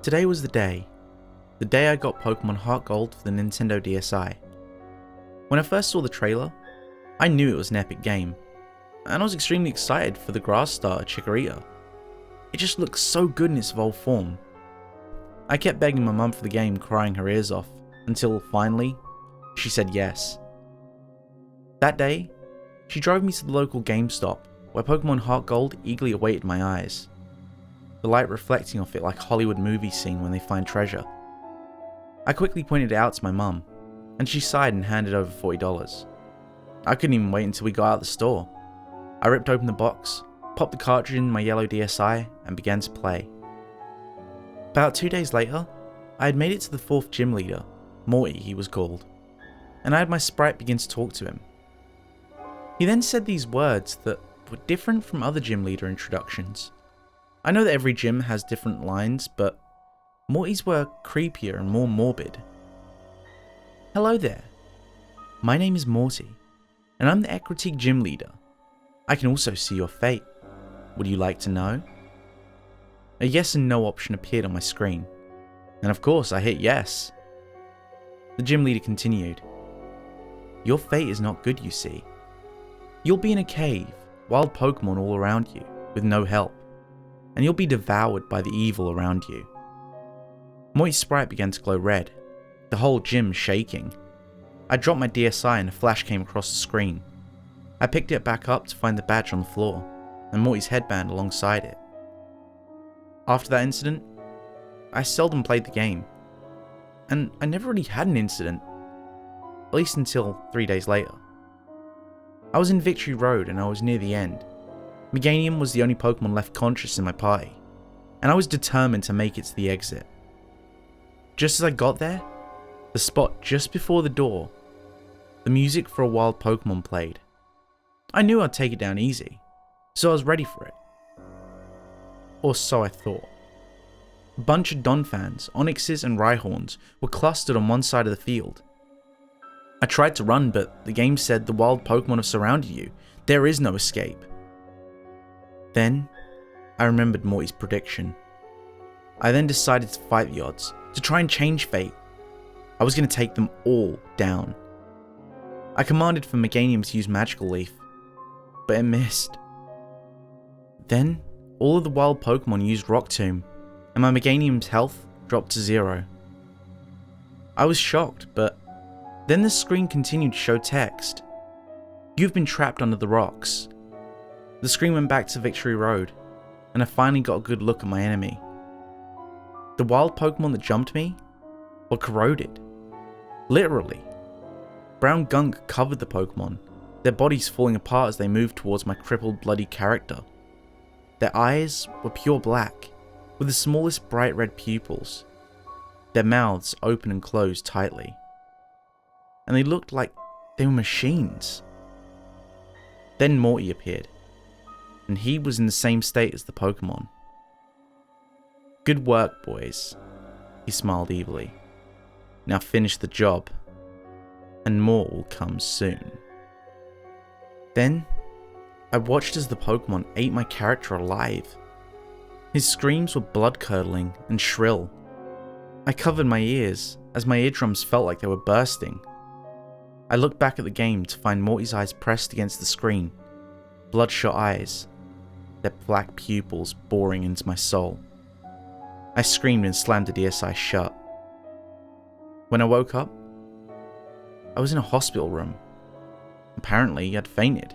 Today was the day I got Pokemon Heart Gold for the Nintendo DSi. When I first saw the trailer, I knew it was an epic game, and I was extremely excited for the grass starter Chikorita. It just looked so good in its evolved form. I kept begging my mum for the game, crying her ears off, until finally, she said yes. That day, she drove me to the local GameStop, where Pokemon Heart Gold eagerly awaited my eyes, the light reflecting off it like a Hollywood movie scene when they find treasure. I quickly pointed it out to my mum, and she sighed and handed over $40. I couldn't even wait until we got out the store. I ripped open the box, popped the cartridge in my yellow DSi, and began to play. About 2 days later, I had made it to the 4th gym leader, Morty he was called, and I had my sprite begin to talk to him. He then said these words that were different from other gym leader introductions. I know that every gym has different lines, but Morty's were creepier and more morbid. Hello there. My name is Morty, and I'm the Ecruteak gym leader. I can also see your fate. Would you like to know? A yes and no option appeared on my screen, and of course I hit yes. The gym leader continued. Your fate is not good, you see. You'll be in a cave, wild Pokemon all around you, with no help, and you'll be devoured by the evil around you. Morty's sprite began to glow red, the whole gym shaking. I dropped my DSi and a flash came across the screen. I picked it back up to find the badge on the floor, and Morty's headband alongside it. After that incident, I seldom played the game, and I never really had an incident, at least until 3 days later. I was in Victory Road and I was near the end. Meganium was the only Pokemon left conscious in my party, and I was determined to make it to the exit. Just as I got there, the spot just before the door, the music for a wild Pokemon played. I knew I'd take it down easy, so I was ready for it. Or so I thought. A bunch of Donphans, Onyxes and Rhyhorns were clustered on one side of the field. I tried to run, but the game said the wild Pokemon have surrounded you. There is no escape. Then, I remembered Morty's prediction. I then decided to fight the odds, to try and change fate. I was going to take them all down. I commanded for Meganium to use Magical Leaf, but it missed. Then, all of the wild Pokemon used Rock Tomb, and my Meganium's health dropped to 0. I was shocked, but then the screen continued to show text. You've been trapped under the rocks. The screen went back to Victory Road, and I finally got a good look at my enemy. The wild Pokemon that jumped me were corroded. Literally. Brown gunk covered the Pokemon, their bodies falling apart as they moved towards my crippled, bloody character. Their eyes were pure black, with the smallest bright red pupils. Their mouths open and closed tightly. And they looked like they were machines. Then Morty appeared, and he was in the same state as the Pokemon. Good work, boys, he smiled evilly. Now finish the job, and more will come soon. Then, I watched as the Pokemon ate my character alive. His screams were blood-curdling and shrill. I covered my ears, as my eardrums felt like they were bursting. I looked back at the game to find Morty's eyes pressed against the screen, bloodshot eyes, their black pupils boring into my soul. I screamed and slammed the DSi shut. When I woke up, I was in a hospital room. Apparently, I'd fainted,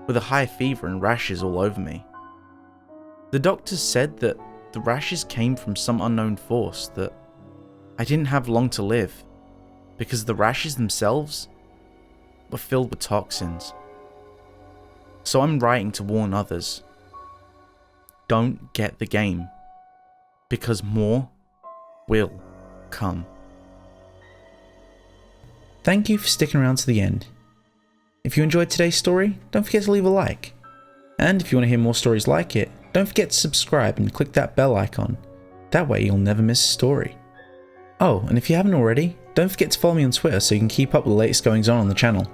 with a high fever and rashes all over me. The doctors said that the rashes came from some unknown force, that I didn't have long to live, because the rashes themselves were filled with toxins. So I'm writing to warn others. Don't get the game, because more will come. Thank you for sticking around to the end. If you enjoyed today's story, don't forget to leave a like. And if you want to hear more stories like it, don't forget to subscribe and click that bell icon. That way you'll never miss a story. Oh, and if you haven't already, don't forget to follow me on Twitter so you can keep up with the latest goings on the channel.